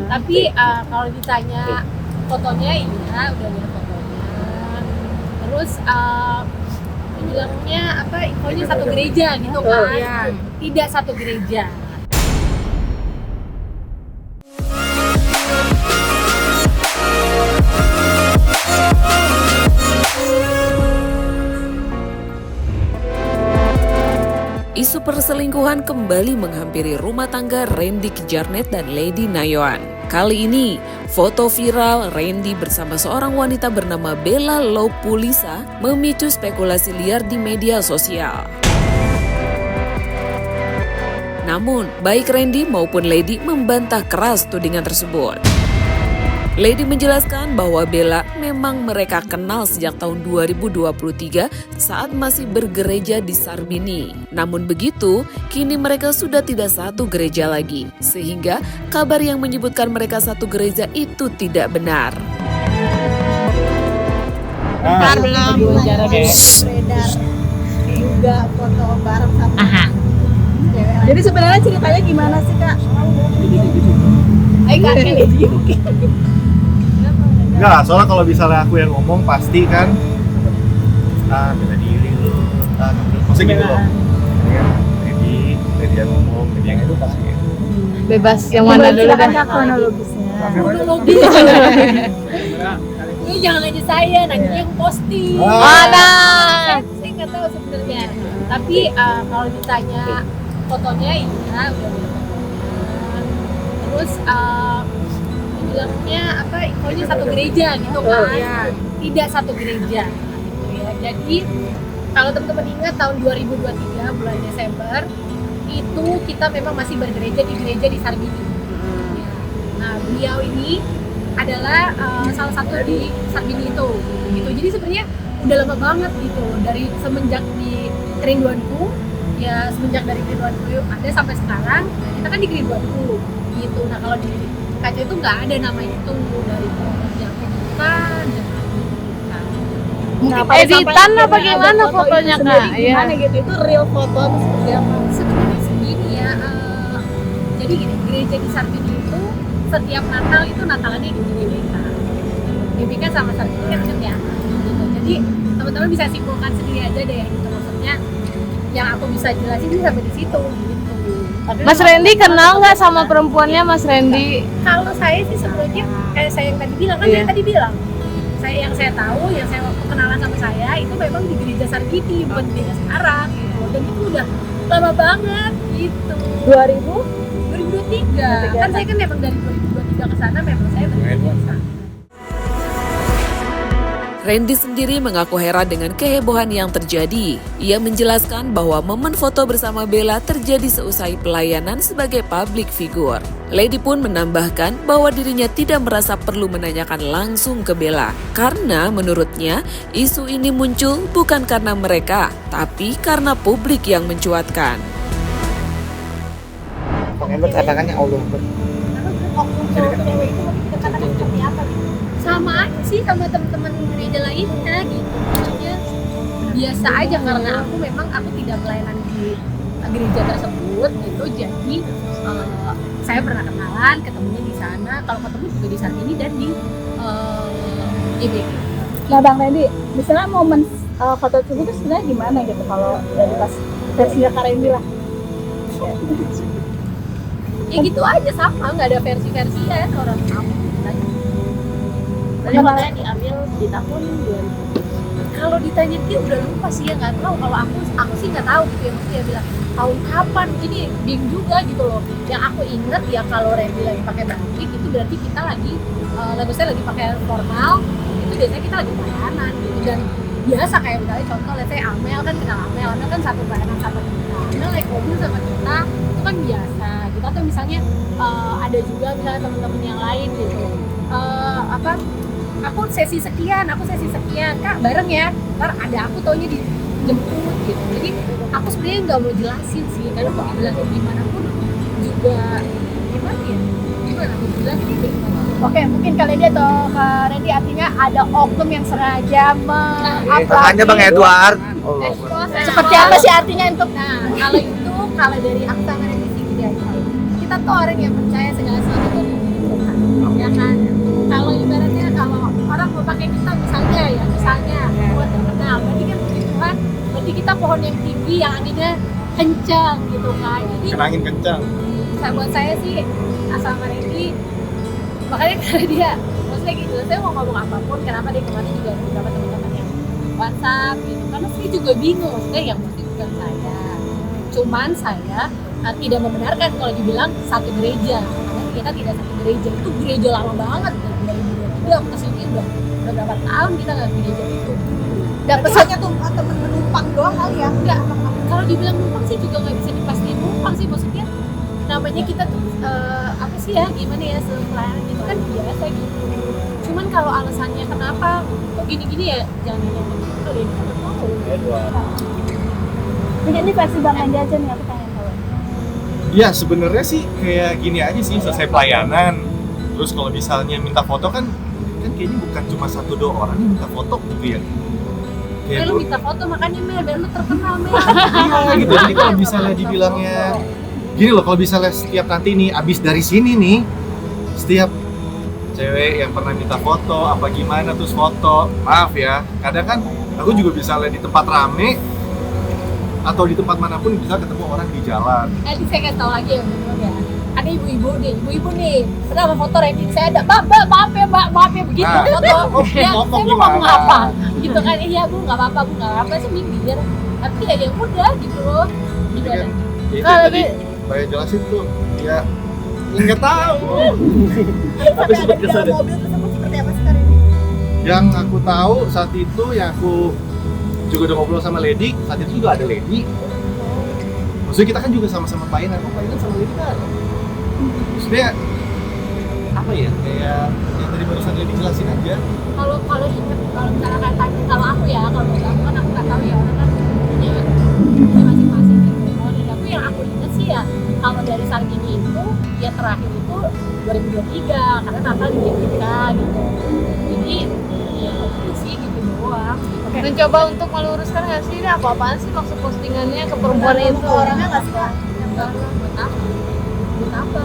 Tapi kalau ditanya fotonya iya, udah lihat fotonya. Terus bilangnya apa, infonya satu gereja gitu kan. Tidak satu gereja. Isu perselingkuhan kembali menghampiri rumah tangga Randy Kejarnet dan Lady Nayoan. Kali ini, foto viral Randy bersama seorang wanita bernama Bella Lopulisa memicu spekulasi liar di media sosial. Namun, baik Randy maupun Lady membantah keras tudingan tersebut. Lady menjelaskan bahwa Bella memang mereka kenal sejak tahun 2023 saat masih bergereja di Sarbini. Namun begitu, kini mereka sudah tidak satu gereja lagi. Sehingga kabar yang menyebutkan mereka satu gereja itu tidak benar. Belum beredar juga foto bareng sama. Jadi sebenarnya ceritanya gimana sih, Kak? Enggak, soalnya kalau misalnya aku yang ngomong pasti kan bela diri lu, maksudnya gitu loh. Jadi yang ngomong, jadi yang itu pasti Bebas yang mana dulu kan kronologisnya. Kronologis. Ini jangan nanya saya, nanya yang posting. Saya nggak tahu sebenarnya. Tapi kalau ditanya fotonya iya, udah lihat fotonya. Terus bilangnya apa, infonya satu gereja gitu kan. Tidak satu gereja gitu ya. Jadi kalau teman-teman ingat tahun 2023 bulan Desember itu kita memang masih bergereja di gereja di Sarbini. Ya. Nah, beliau ini adalah salah satu di Sarbini itu gitu. Jadi sebenarnya udah lama banget gitu, dari semenjak di Kerinduanku ya, semenjak dari Kerinduanku ada sampai sekarang kita kan di Kerinduanku gitu. Nah, kalau di kaca itu nggak ada nama itu, dari yang bukan. Editan apa gimana fotonya, Kak? Gimana gitu, itu real foto atau seperti apa? Sebenarnya segini ya, jadi gini, gereja di Sarbini itu setiap Natal itu Natalannya di GBK. GBK sama Sarbini kan deket ya gitu. Jadi teman-teman bisa simpulkan sendiri aja deh gitu, maksudnya yang aku bisa jelasin sampai di situ gitu. Mas Randy kenal nggak sama perempuannya, Mas Randy? Kalau saya sih sebenarnya saya yang tadi bilang kan, saya tadi bilang yang saya tahu, yang saya waktu kenalan sama saya itu memang di gereja Sarbini, bukan di gereja sekarang gitu. Dan itu udah lama banget gitu. 2023 kan saya kan memang dari 2023 ke sana memang saya bergereja. Randy sendiri mengaku heran dengan kehebohan yang terjadi. Ia menjelaskan bahwa momen foto bersama Bella terjadi seusai pelayanan sebagai public figure. Lady pun menambahkan bahwa dirinya tidak merasa perlu menanyakan langsung ke Bella. Karena menurutnya isu ini muncul bukan karena mereka, tapi karena publik yang mencuatkan. Pengemot katakannya Allah. Sama aja sih sama teman-teman gereja lainnya gitu, maksudnya biasa aja karena aku tidak pelayanan di gereja tersebut gitu. Jadi saya pernah kenalan, ketemunya di sana, kalau ketemu juga di Sarbini dan di GBK. Nah, Bang Randy, misalnya momen foto tersebut itu sebenarnya gimana gitu kalau dari pas versinya Kak Randy lah? Ya gitu aja, sama, nggak ada versi-versian orang kamu. Kemarin diambil di tahun 2000. Kalau ditanya dia udah lupa sih ya, nggak tahu. Kalau aku sih nggak tahu gitu ya, mesti dia bilang tahun kapan, jadi bingung juga gitu loh. Yang aku inget ya kalau Randy lagi pakai batik itu berarti kita lagi saya lagi pakai formal, itu biasanya kita lagi pelayanan gitu. Dan biasa kayak misalnya contoh, let's say Amel kan kenal Amel kan satu pelayanan sama kita, Amel naik mobil sama kita, itu kan biasa gitu. Atau misalnya ada juga misalnya teman-teman yang lain gitu, aku sesi sekian, Kak bareng ya, ntar ada aku taunya dijemput gitu. Jadi aku sebenarnya nggak mau jelasin sih, karena mau dijelasin gimana pun juga gimana aku jelasin gitu. Oke, mungkin kali ini atau Kak Randy artinya ada oknum yang sengaja Makanya Bang Edward. Seperti apa sih artinya untuk? Nah, kalau dari aku sama Randy sih gini aja, kita tuh orang yang percaya segala sesuatu itu kencang gitu kan. Jadi Kena angin kencang. buat saya sih asal Randy, makanya karena dia maksudnya gitu, saya mau ngomong apapun, kenapa dia kemarin juga ada beberapa teman-teman yang WhatsApp gitu, karena saya juga bingung, maksudnya yang pasti bukan saya, cuman saya tidak membenarkan kalau dibilang satu gereja, karena kita tidak satu gereja, itu gereja lama banget dari 2023 aku kesini udah berapa tahun kita nggak ke gereja itu. Dan pesannya tuh temen menumpang doang kali ya? Enggak, kalau dibilang numpang sih juga nggak bisa dipastiin numpang sih, maksudnya namanya kita tuh apa sih ya, gimana ya, selain itu kan biasa gitu. Cuman kalau alasannya kenapa kok gini-gini ya jangan nanya kali ini kan tahu. Ini versi Bang Randy aja nih, aku pengen tahu. Ya sebenarnya sih kayak gini aja sih, selesai pelayanan. Terus kalau misalnya minta foto kan kayaknya bukan cuma 1-2 orang yang minta foto gitu ya. Kayak Lu minta foto makanya Mel, biar lu terkenal Mel. iya gitu. Jadi kalau misalnya dibilangnya gini loh, kalau misalnya setiap nanti nih abis dari sini nih, setiap cewek yang pernah minta foto apa gimana terus foto, maaf ya, kadang kan aku juga bisa lihat di tempat rame atau di tempat manapun bisa ketemu orang di jalan. Saya kasih tau lagi ya bener ya. Ada ibu-ibu nih, pernah mau foto Randy, saya ada, maaf ya begitu Nah, foto. Ya, ngomong saya mau gimana? ngomong apa? Gitu kan, iya bu nggak apa-apa, saya minggir. Tapi ya udah gitu loh. Gitu Kan, ada. ya itu Kalau tadi saya jelasin tuh, ya nggak tahu. Tapi sempat kesana. Mobil tersebut seperti apa sekarang? Yang aku tahu saat itu, yang aku juga udah ngobrol sama Lady, saat itu juga ada Lady. Maksudnya kita kan juga sama-sama pelayanan sama Lady kan. Maksudnya apa ya, kayak yang tadi barusan Lady jelasin aja. Kalau misalkan kalau aku ya, kalau menurut aku kan aku nggak tahu ya, orang kan punya masing-masing gitu. Kalau dari aku yang aku ingat sih ya, kalau dari Sargini itu ya terakhir itu 2023 karena Natal di GBK gitu. Jadi ya itu sih gitu doang. Mencoba untuk meluruskan nggak sih ini apa-apaan sih maksud postingannya ke perempuan itu? Orangnya nggak sih? Buat apa? Buat apa?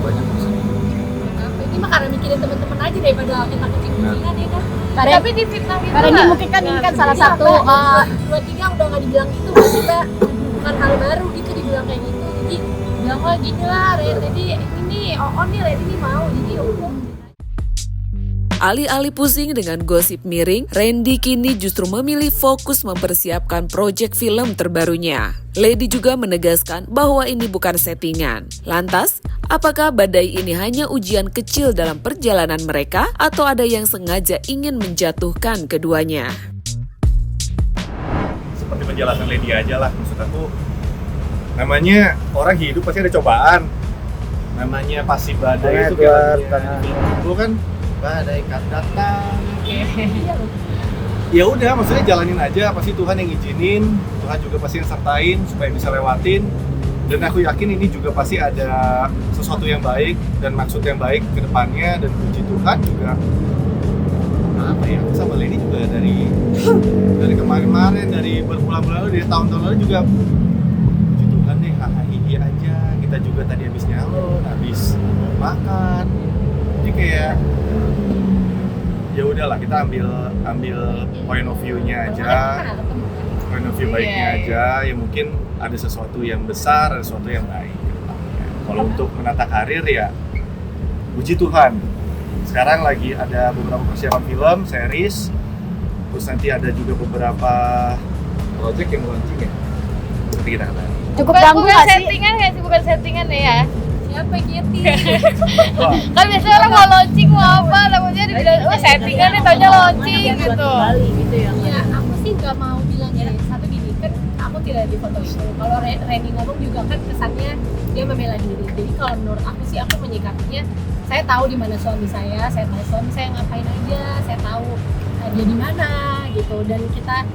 Banyak Apa? Ini mah karena mikirin teman-teman aja daripada kita kucing-kucingan ya kan. Tapi di fitnah gitu Karena nggak? mungkin kan ini kan salah Iya, satu Mbak. 23 udah nggak dibilang gitu, maksudnya bukan hal baru gitu dibilang kayak gitu. Jadi bilang wah gini lah, Randy ini nih Randy mau, jadi udah. Alih-alih pusing dengan gosip miring, Randy kini justru memilih fokus mempersiapkan proyek film terbarunya. Lady juga menegaskan bahwa ini bukan settingan. Lantas, apakah badai ini hanya ujian kecil dalam perjalanan mereka atau ada yang sengaja ingin menjatuhkan keduanya? seperti penjelasan Lady aja lah, maksud aku namanya orang hidup pasti ada cobaan, namanya pasti badai itu kayak dulu kan badai kan datang. Ya udah, maksudnya jalanin aja, pasti Tuhan yang izinin, Tuhan juga pasti yang sertain supaya bisa lewatin. Dan aku yakin ini juga pasti ada sesuatu yang baik dan maksud yang baik ke depannya, dan puji Tuhan juga apa ya, aku sama Lady juga dari kemarin-kemarin, dari berbulan-bulan lalu, dari tahun-tahun lalu juga puji Tuhan deh, hahaha aja. Kita juga tadi habis nyalon, habis makan, jadi kayak ya udahlah, kita ambil point of view-nya aja, point of view baiknya aja. Ya mungkin ada sesuatu yang besar, ada sesuatu yang baik ke depannya. Kalau untuk menata karir ya puji Tuhan, sekarang lagi ada beberapa persiapan film, series, terus nanti ada juga beberapa project yang launching ya, seperti kita katakan. cukup ganggu bukan nggak sih? settingan nggak sih? Bukan settingan ya? Siapa Giati? Wah, Kan biasanya orang mau launching mau apa, takutnya dibilang oh settingan nih, taunya launching gitu. gitu ya. Ya aku sih nggak mau bilang ya, satu gini kan aku tidak di foto itu. Kalau Randy ngomong juga kan kesannya dia membela diri. Jadi kalau menurut aku sih, aku menyikapinya, saya tahu di mana suami saya tahu suami saya ngapain aja, saya tahu dia di mana gitu. Dan kita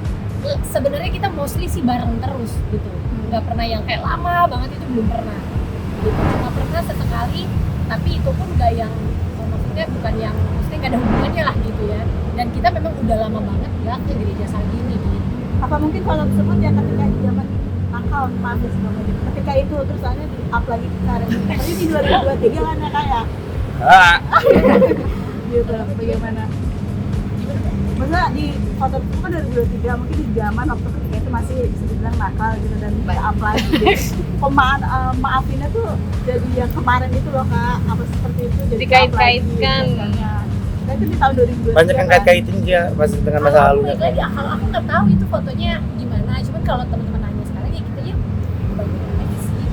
sebenarnya kita mostly sih bareng terus gitu. Nggak pernah yang kayak lama banget, itu belum pernah. Gitu. Cuma pernah sesekali, tapi itu pun nggak yang maksudnya bukan yang maksudnya nggak ada hubungannya lah gitu ya. Dan kita memang udah lama banget nggak ke gereja Sargini gitu. Apa mungkin kalau tersebut ya ketika di zaman nakal masa semuanya, ketika itu terus soalnya di up lagi sekarang tapi di 2023 kan ya kayak gitu, bagaimana? maksudnya di foto itu kan 2023 mungkin di zaman waktu ketika itu masih bisa dibilang nakal gitu dan nggak up lagi gitu. Maafinnya tuh jadi yang kemarin itu loh Kak, apa seperti itu jadi Dikait-kaitkan. Nah itu di tahun 2023 Banyak yang kait-kaitin dia masih dengan masa lalunya. Lagi kalau aku nggak tahu itu fotonya gimana, cuman kalau teman-teman nanya sekarang ya kita ya banyak aja sih.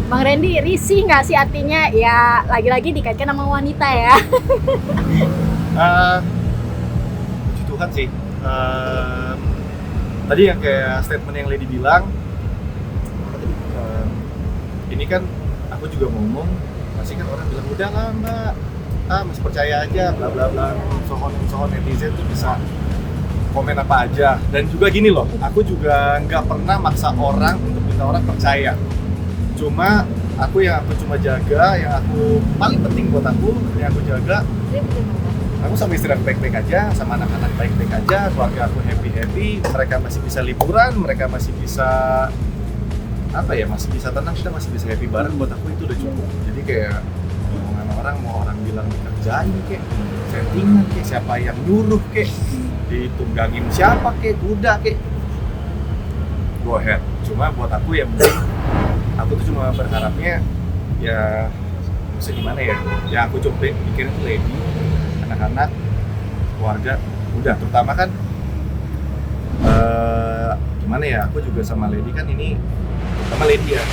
Bang Randy, risih nggak sih artinya ya lagi-lagi dikaitkan sama wanita ya? Puji Tuhan sih. Tadi yang kayak statement yang Lady bilang, ini kan aku juga ngomong, pasti kan orang bilang udah lah Mbak, masih percaya aja, bla bla bla, sohon netizen tuh bisa komen apa aja. Dan juga gini loh, aku juga nggak pernah maksa orang untuk minta orang percaya. Cuma aku cuma jaga, yang aku paling penting buat aku, yang aku jaga, aku sama istri aku baik-baik aja, sama anak-anak baik-baik aja, keluarga aku happy-happy, mereka masih bisa liburan, mereka masih bisa masih bisa tenang, kita masih bisa happy bareng. Buat aku itu udah cukup. Jadi kayak omongan orang, mau orang bilang dikerjain kek, settingan kek, siapa yang nyuruh kek, ditunggangin siapa kek, kuda kek, go ahead. Cuma buat aku yang penting, aku tuh cuma berharapnya ya bisa gimana ya, aku coba bikin itu Lady, anak-anak, keluarga, udah terutama kan gimana ya, aku juga sama Lady kan ini sama Lady ya,